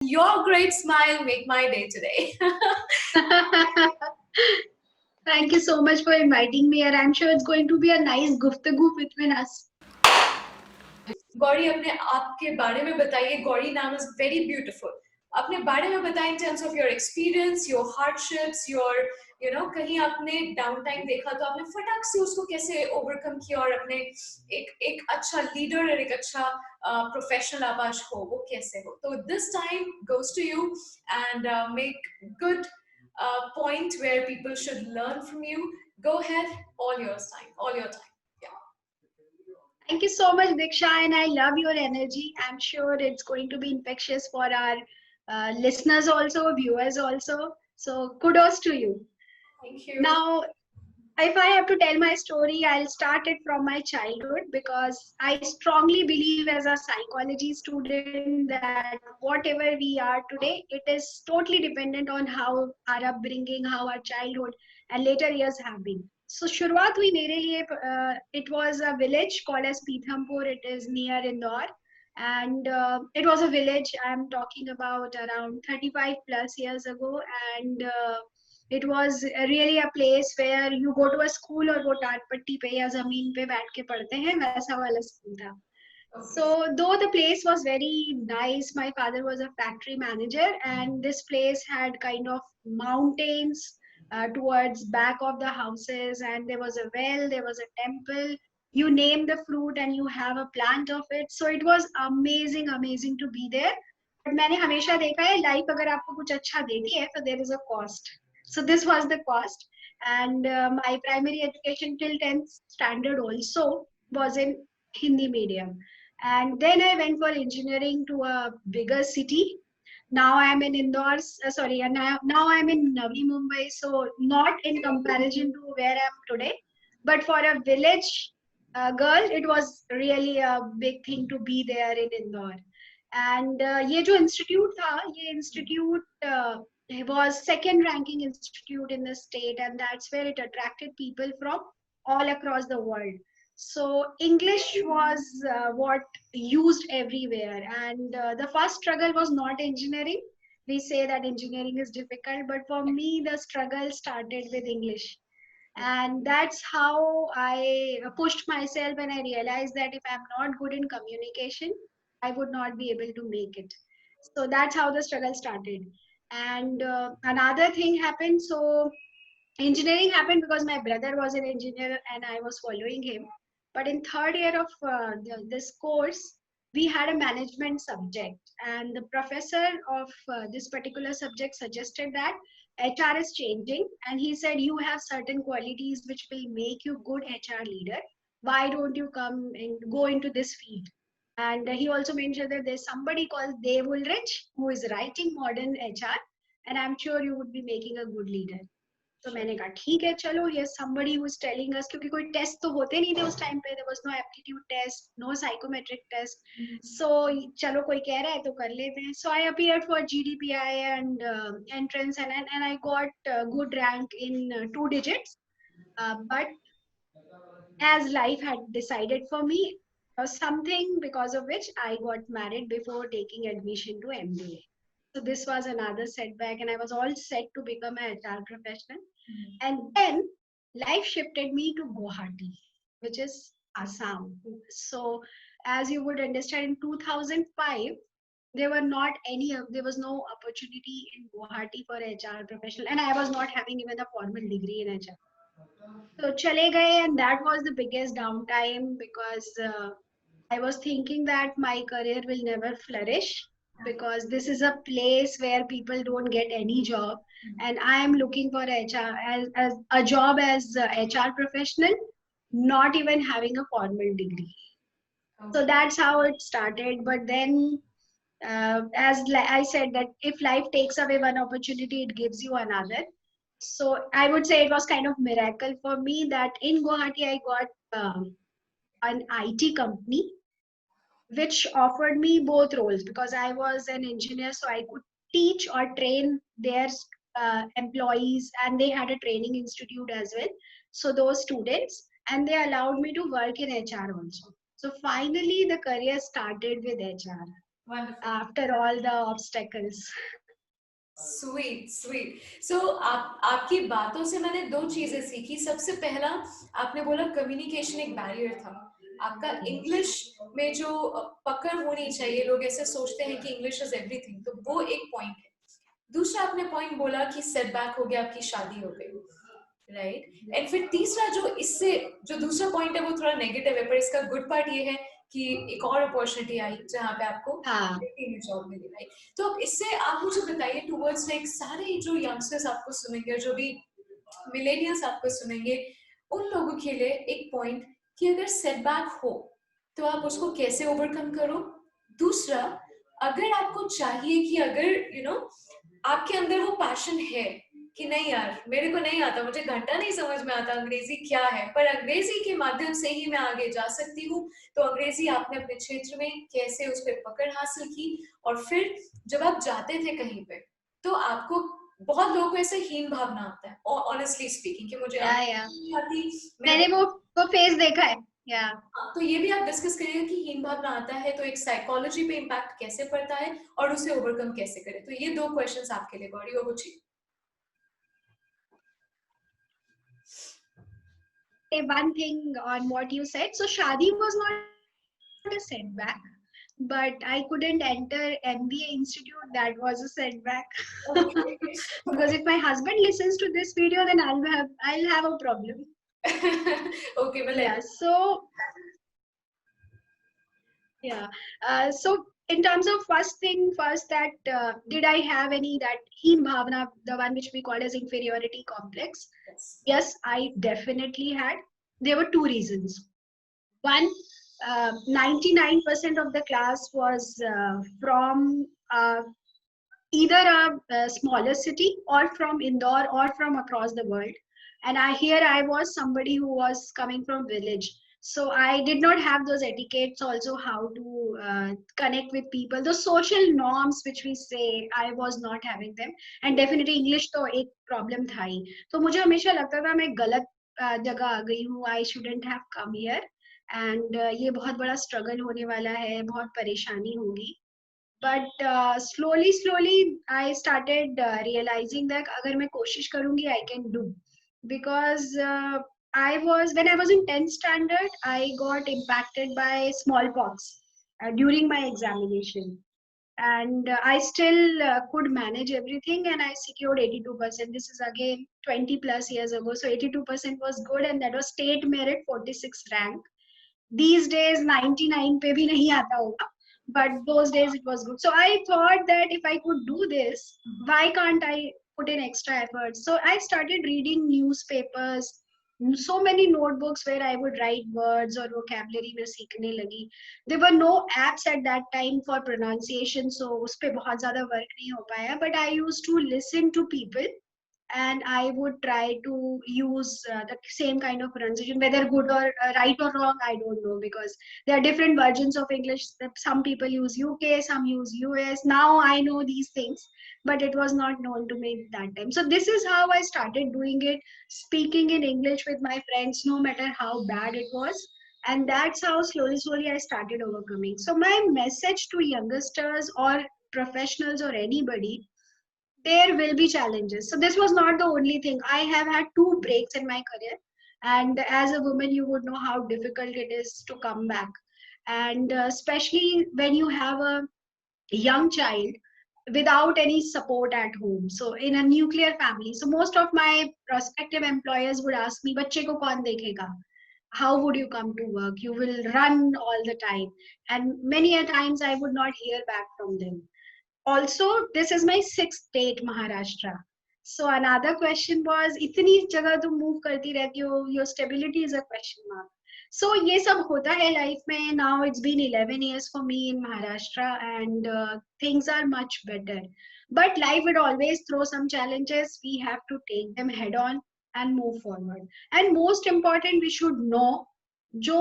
Your great smile make my day today. Thank you so much for inviting me, and I'm sure it's going to be a nice guftagu between us. Gauri अपने आप के बारे में बताइए. गौरी नाम is very beautiful. अपने बारे में बताएं in terms of your experience, your hardships, your कहीं आपने डाउन टाइम देखा तो आपने फटाक से उसको कैसे ओवरकम किया और अपने एक अच्छा लीडर और एक अच्छा प्रोफेशनल आप आज हो, वो कैसे हो. तो this time goes to you and make good point where people should learn from you. Go ahead, all yours time, all your time. Thank you so much, Diksha, and I love your energy. I'm sure it's going to be infectious for our listeners also, viewers also. So kudos to you. Thank you. Now, if I have to tell my story, I'll start it from my childhood because I strongly believe as a psychology student that whatever we are today, it is totally dependent on how our upbringing, how our childhood and later years have been. So शुरुआत हुई मेरे लिए it was a village called as Pithampur. It is near Indore, and it was a village. I'm talking about around 35 plus years ago, and it was really a place where you go to a school और वो टाट पट्टी पे या जमीन पे बैठ के पढ़ते हैं, वैसा वाला स्कूल था. So though the place was very nice, my father was a factory manager, and this place had kind of mountains towards back of the houses, and there was a well, there was a temple. You name the fruit and you have a plant of it. So it was amazing to be there. But मैंने हमेशा देखा है life अगर आपको कुछ अच्छा देती है तो there is a cost. So this was the cost, and my primary education till 10th standard also was in Hindi medium. And then I went for engineering to a bigger city. Now I'm in Indore, sorry, and now I'm in Navi Mumbai. So not in comparison to where I'm today, but for a village girl, it was really a big thing to be there in Indore. And ये जो institute था, ये institute was second ranking institute in the state, and that's where it attracted people from all across the world. So English was what used everywhere, and the first struggle was not engineering. We say that engineering is difficult, but for me the struggle started with English, and that's how I pushed myself, and I realized that if I'm not good in communication, I would not be able to make it. So that's how the struggle started. And another thing happened. So engineering happened because my brother was an engineer and I was following him. But in third year of this course, we had a management subject, and the professor of this particular subject suggested that HR is changing, and he said you have certain qualities which will make you good HR leader. Why don't you come and go into this field? And he also mentioned that there's somebody called Dev Ulrich who is writing modern HR, and I'm sure you would be making a good leader. तो मैंने कहा ठीक है चलो, ये somebody who is telling us, क्योंकि कोई test तो होते नहीं थे उस टाइम पे, there was no aptitude test, no psychometric test. So चलो कोई कह रहा है तो कर लेते हैं. So I appeared for GDPI and entrance, and I got good rank in 2 digits. But as life had decided for me, something because of which I got married before taking admission to MBA. So this was another setback, and I was all set to become an HR professional. And then life shifted me to Guwahati, which is Assam. So as you would understand, in 2005, there was no opportunity in Guwahati for HR professional, and I was not having even a formal degree in HR. So chale gaye, and that was the biggest downtime because I was thinking that my career will never flourish because this is a place where people don't get any job, and I am looking for HR as a job as a HR professional, not even having a formal degree. So that's how it started. But then, I said that if life takes away one opportunity, it gives you another. So I would say it was kind of miracle for me that in Guwahati I got an IT company which offered me both roles because I was an engineer, so I could teach or train their employees, and they had a training institute as well. So those students, and they allowed me to work in HR also. So finally, the career started with HR. Wonderful. after all the obstacles. Sweet sweet so आपकी बातों से मैंने दो चीजें सीखी। सबसे पहला, आपने बोला कम्युनिकेशन एक बैरियर था आपका। Yes. इंग्लिश में जो पकड़ होनी चाहिए, लोग ऐसे सोचते हैं कि इंग्लिश इज एवरीथिंग, तो वो एक पॉइंट है। दूसरा आपने पॉइंट बोला कि सेटबैक हो गया, आपकी शादी हो गई, राइट। एंड फिर तीसरा जो इससे जो दूसरा पॉइंट है वो थोड़ा नेगेटिव है, पर इसका गुड पार्ट ये है कि एक और अपॉर्चुनिटी आई जहाँ पे आपको हाँ जॉब मिली, राइट। तो अब इससे आप मुझे बताइए टूवर्ड्स लाइक सारे जो यंगस्टर्स आपको सुनेंगे, जो भी मिलेनियल्स आपको सुनेंगे, उन लोगों के लिए एक पॉइंट कि अगर सेटबैक हो तो आप उसको कैसे ओवरकम करो। दूसरा, अगर आपको चाहिए कि अगर आपके अंदर वो पैशन है कि नहीं यार मेरे को नहीं आता, मुझे घंटा नहीं समझ में आता अंग्रेजी क्या है, पर अंग्रेजी के माध्यम से ही मैं आगे जा सकती हूँ, तो अंग्रेजी आपने अपने क्षेत्र में कैसे उस पर पकड़ हासिल की। और फिर जब आप जाते थे कहीं पे तो आपको, बहुत लोगों को ऐसे हीन भावना आता है ऑनेस्टली स्पीकिंग कि मुझे या अंग्रेजी नहीं आती, मैं मैंने वो फेस देखा है या। हाँ, तो ये भी आप डिस्कस करिएगा कि हीन भावना आता है तो एक साइकोलॉजी पे इम्पैक्ट कैसे पड़ता है और उसे ओवरकम कैसे करें। तो ये दो क्वेश्चंस आपके लिए गौरी, और पूछिए। Say one thing on what you said. So Shadi was not a setback, but I couldn't enter MBA institute. That was a setback. Okay. Because if my husband listens to this video, then I'll have a problem. Okay, well, Yeah. So yeah. So in terms of first thing first, that did I have any that heen bhavana, the one which we call as inferiority complex? yes. Yes, I definitely had. There were two reasons. One, 99% of the class was from either a smaller city or from Indore or from across the world. And I was somebody who was coming from village. So I did not have those etiquettes also how to connect with people. The social norms which we say, I was not having them. And definitely English तो एक problem था ही. तो मुझे हमेशा लगता था मैं गलत जगह आ गई हूँ. I shouldn't have come here. And ये बहुत बड़ा struggle होने वाला है, बहुत परेशानी होगी. But slowly I started realizing that अगर मैं कोशिश करूंगी I can do. Because when I was in 10th standard, I got impacted by smallpox during my examination. And I still could manage everything, and I secured 82%. This is again 20 plus years ago. So 82% was good, and that was state merit 46th rank. These days 99 पे भी नहीं आता होगा, but those days it was good. So I thought that if I could do this, why can't I put in extra effort? So I started reading newspapers, so many notebooks where I would write words or vocabulary में सीखने लगी. There were no apps at that time for pronunciation, so उस पे बहुत ज़्यादा work नहीं हो पाया. But I used to listen to people, and I would try to use the same kind of pronunciation, whether good or right or wrong, I don't know, because there are different versions of English. That some people use UK, some use US. Now I know these things, but it was not known to me that time. So this is how I started doing it, speaking in English with my friends, no matter how bad it was. And that's how slowly I started overcoming. So my message to youngsters or professionals or anybody, there will be challenges. So this was not the only thing. I have had two breaks in my career, and as a woman you would know how difficult it is to come back. And especially when you have a young child without any support at home, so in a nuclear family. So most of my prospective employers would ask me, bacche ko kaun dekhega? How would you come to work? You will run all the time. And many a times I would not hear back from them. Also, this is my sixth state, Maharashtra. So another question was, इतनी जगह तुम move करती रहती हो, your stability is a question mark. So ये सब होता है life में. Now it's been 11 years for me in Maharashtra, and things are much better. But life would always throw some challenges. We have to take them head on and move forward. And most important, we should know जो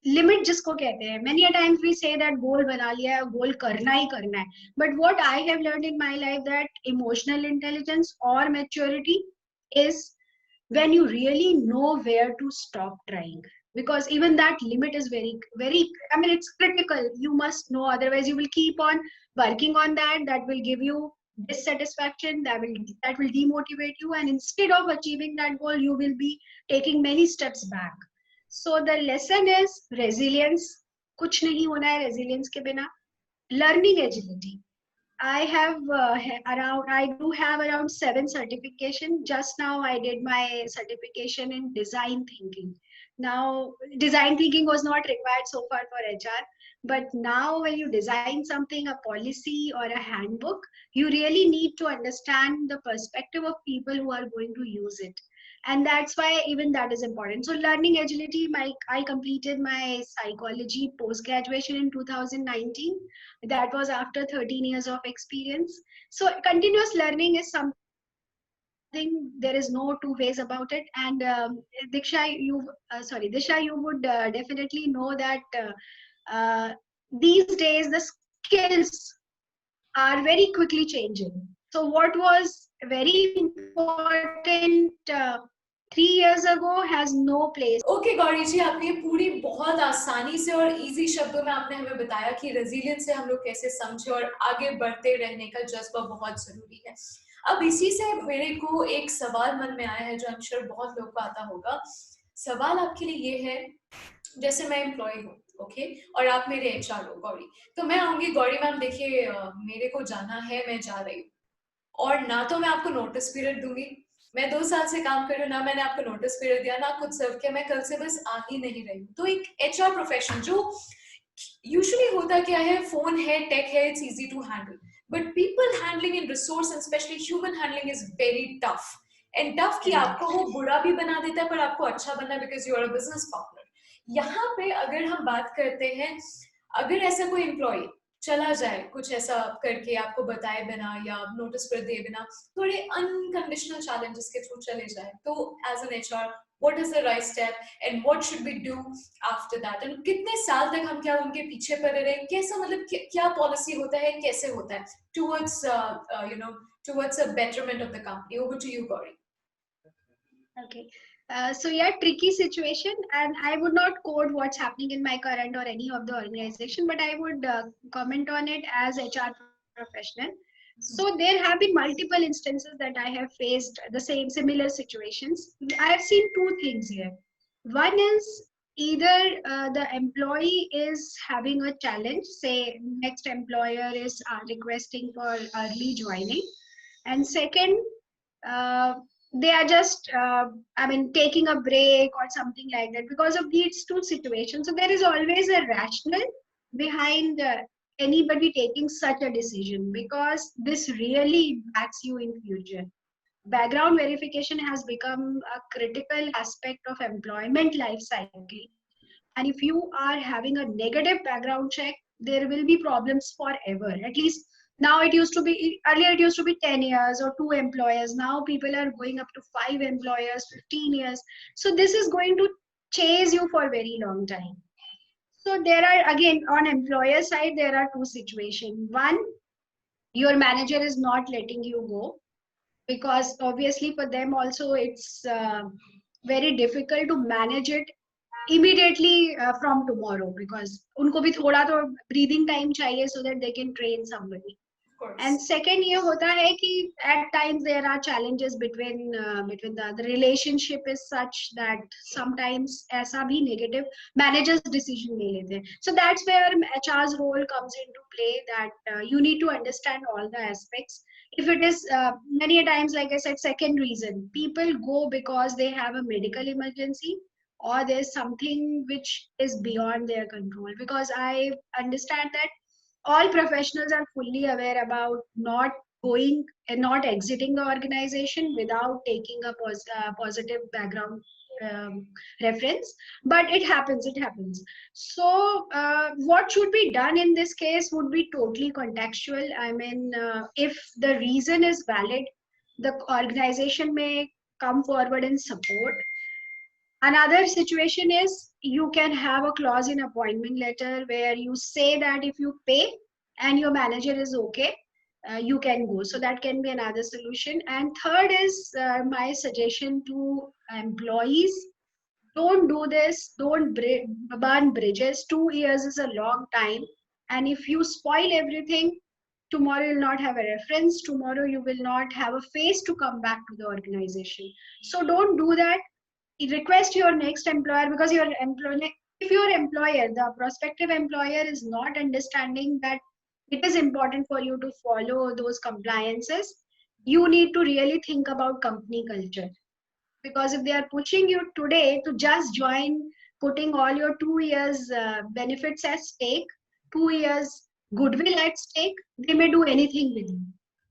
limit जिसको कहते हैं. Many a times we say that गोल बना लिया है, गोल करना ही करना है. But what I have learned in my life, that emotional intelligence or maturity is when you really know where to stop trying. because even that limit is very, very, I mean, it's critical. You must know, otherwise you will keep on working on that. That will give you dissatisfaction, that will demotivate you, and instead of achieving that goal, you will be taking many steps back. So the lesson is resilience. कुछ नहीं होना है resilience के बिना. Learning agility. I have I do have around 7 certification. Just now I did my certification in design thinking. Now, design thinking was not required so far for HR, but now when you design something, a policy or a handbook, you really need to understand the perspective of people who are going to use it. And that's why even that is important. So learning agility, I completed my psychology post graduation in 2019. That was after 13 years of experience. So continuous learning is something, there is no two ways about it. And Disha, you would definitely know that uh, these days the skills are very quickly changing. So what was very important 3 years ago has no place. Okay Gauri ji, आपने पूरी बहुत आसानी से और easy शब्दों में आपने हमें बताया कि रेजिलियंस से हम लोग कैसे समझे और आगे बढ़ते रहने का जज्बा बहुत जरूरी है। अब इसी से मेरे को एक सवाल मन में आया है जो आई एम श्योर बहुत लोग को आता होगा। सवाल आपके लिए ये है, जैसे मैं एम्प्लॉय हूँ, ओके, और आप मेरे एचआर हो गौरी, तो मैं आऊंगी गौरी मैम देखिए मेरे को जाना है, मैं जा रही हूँ, और ना तो मैं आपको नोटिस पीरियड दूंगी, मैं 2 साल से काम कर रही हूँ, ना मैंने आपको नोटिस पीरियड दिया, ना कुछ सर्व किया, मैं कल से बस आ ही नहीं रही हूँ। तो एक एचआर प्रोफेशन जो यूजुअली होता क्या है, फोन है, टेक है, it's easy to handle, but people handling in resource and specially human handling is very tough, and tough कि आपको वो बुरा भी बना देता है पर आपको अच्छा बनना है because you are a business partner. यहाँ पे अगर हम बात करते हैं, अगर ऐसा कोई एम्प्लॉय चला जाए कुछ ऐसा करके आपको बताए बिना या नोटिस पर दिए बिना, थोड़े अनकंडीशनल चैलेंजेस के थ्रू चले जाए, तो as an HR what is the right step and what should we do after that, and कितने साल तक हम क्या उनके पीछे पड़े रहे, कैसा मतलब क्या पॉलिसी होता है, कैसे होता है towards you know towards a betterment of the company. Over to you Gauri. Okay. So yeah, tricky situation, and I would not quote what's happening in my current or any of the organization, but I would comment on it as HR professional. So there have been multiple instances that I have faced the similar situations. I have seen two things here. One is either the employee is having a challenge, say next employer is requesting for early joining, and second, uh, they are just I mean taking a break or something like that because of these two situations. So there is always a rationale behind anybody taking such a decision, because this really impacts you in future. Background verification has become a critical aspect of employment life cycle, and if you are having a negative background check, there will be problems forever. At least now, it used to be, earlier it used to be 10 years or 2 employers. Now people are going up to 5 employers, 15 years. So this is going to chase you for a very long time. So there are, again, on employer side, there are two situations. One, your manager is not letting you go, because obviously for them also it's very difficult to manage it immediately from tomorrow, because unko bhi thoda to breathing time chahiye so that they can train somebody. And second, ये होता है कि at times there are challenges between the relationship is such that sometimes ऐसा भी negative managers decision ले लेते हैं. So that's where HR's role comes into play, that you need to understand all the aspects. If it is many a times, like I said, second reason, people go because they have a medical emergency or there's something which is beyond their control. Because I understand that all professionals are fully aware about not going and not exiting the organization without taking a positive background um, reference, but it happens. So what should be done in this case would be totally contextual. I mean, if the reason is valid, the organization may come forward and support. Another situation is you can have a clause in appointment letter where you say that if you pay and your manager is okay, you can go. So that can be another solution. And third is my suggestion to employees Don't do this. Don't burn bridges. 2 years is a long time. And if you spoil everything, tomorrow you'll not have a reference. Tomorrow you will not have a face to come back to the organization. So don't do that. Request your next employer, because your employer, if your employer, the prospective employer, is not understanding that it is important for you to follow those compliances, you need to really think about company culture. Because if they are pushing you today to just join, putting all your 2 years benefits at stake, 2 years goodwill at stake, they may do anything with you.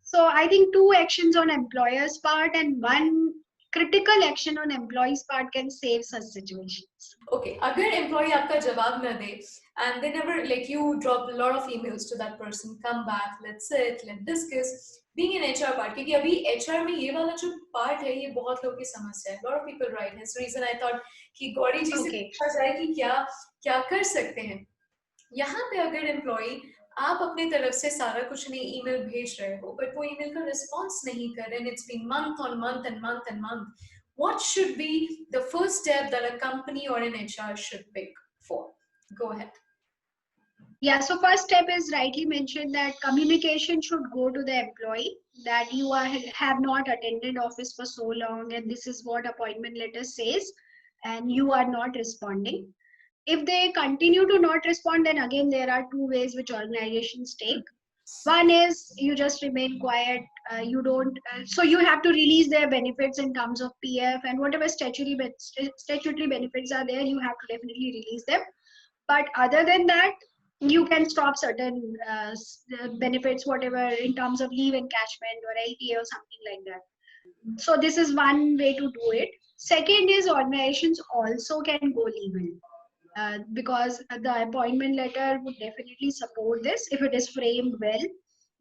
So I think two actions on employer's part and one critical action on employee's part can save such situations. Okay, अगर employee आपका जवाब न दे and they never, like, you drop a lot of emails to that person, come back, let's sit, let's discuss, being an HR part, क्योंकि अभी HR में ये वाला जो part है, ये बहुत लोगों की समस्या है. A lot of people write. This reason I thought कि गौरी जी से Okay. पूछा जाए कि क्या क्या कर सकते हैं. यहाँ पे अगर एम्प्लॉय, आप अपने तरफ से सारा कुछ नहीं ईमेल भेज रहे हो, बट वो ईमेल का रिस्पॉन्स नहीं कर रहे, it's been month on month and month and month, what should be the first step that a company or an HR should pick for? Go ahead. Yeah, so first step is rightly mentioned that communication should go to the employee that you have not attended office for so long and this is what appointment letter says and you are not responding. If they continue to not respond, then again there are two ways which organizations take. One is you just remain quiet, you don't, so you have to release their benefits in terms of PF and whatever statutory benefits are there, you have to definitely release them. But other than that, you can stop certain benefits, whatever in terms of leave encashment or LTA or something like that. So this is one way to do it. Second is organizations also can go legal. Because the appointment letter would definitely support this if it is framed well,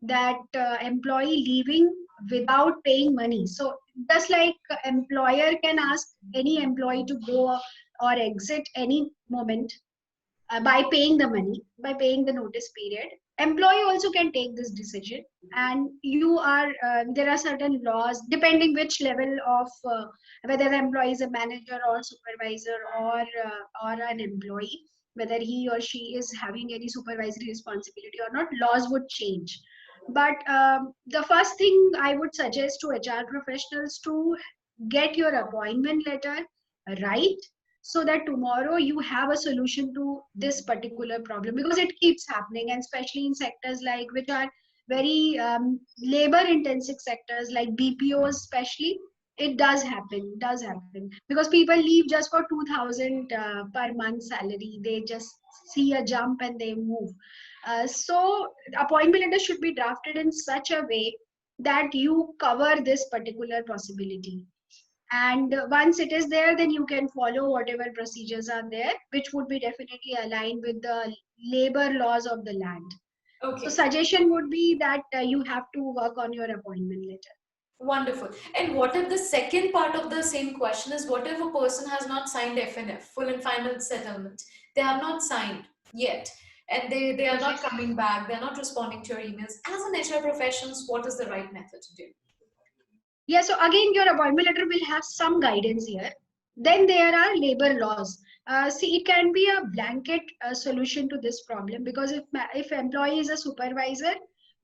that employee leaving without paying money. So just like employer can ask any employee to go or exit any moment by paying the money, by paying the notice period, employee also can take this decision. And you are there are certain laws depending which level of whether the employee is a manager or supervisor or an employee, whether he or she is having any supervisory responsibility or not, laws would change. But the first thing I would suggest to HR professionals to get your appointment letter right, so that tomorrow you have a solution to this particular problem, because it keeps happening, and especially in sectors like which are very labor intensive sectors like BPOs especially, it does happen because people leave just for 2000 per month salary, they just see a jump and they move. So appointment letter should be drafted in such a way that you cover this particular possibility, and once it is there, then you can follow whatever procedures are there, which would be definitely aligned with the labor laws of the land. So Okay. suggestion would be that you have to work on your appointment letter. Wonderful. And what if the second part of the same question is, what if a person has not signed FNF, full and final settlement? They have not signed yet, and they are not Okay. coming back, they're not responding to your emails. As an HR professionals, what is the right method to do? Yeah, so again, your appointment letter will have some guidance here. Then there are labor laws. See, it can be a blanket solution to this problem, because if employee is a supervisor,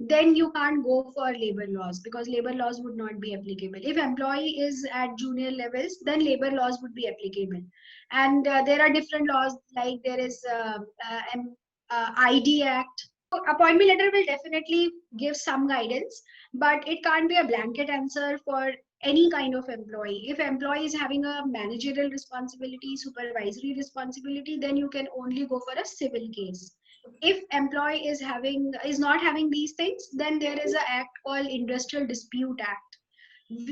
then you can't go for labor laws because labor laws would not be applicable. If employee is at junior levels, then labor laws would be applicable. And there are different laws, like there is ID Act. Appointment letter will definitely give some guidance, but it can't be a blanket answer for any kind of employee. If employee is having a managerial responsibility, supervisory responsibility, then you can only go for a civil case. If employee is not having these things, then there is an act called Industrial Dispute Act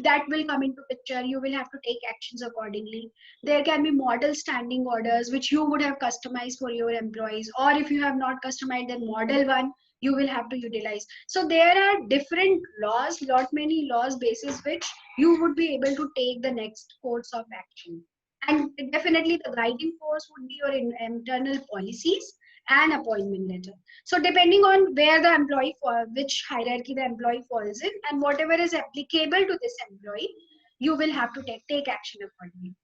that will come into picture. You will have to take actions accordingly. There can be model standing orders which you would have customized for your employees, or if you have not customized, then model one you will have to utilize. So there are different laws, lot many laws basis which you would be able to take the next course of action. And definitely the guiding force would be your internal policies and appointment letter. So depending on where the employee for which hierarchy the employee falls in and whatever is applicable to this employee, you will have to take action accordingly.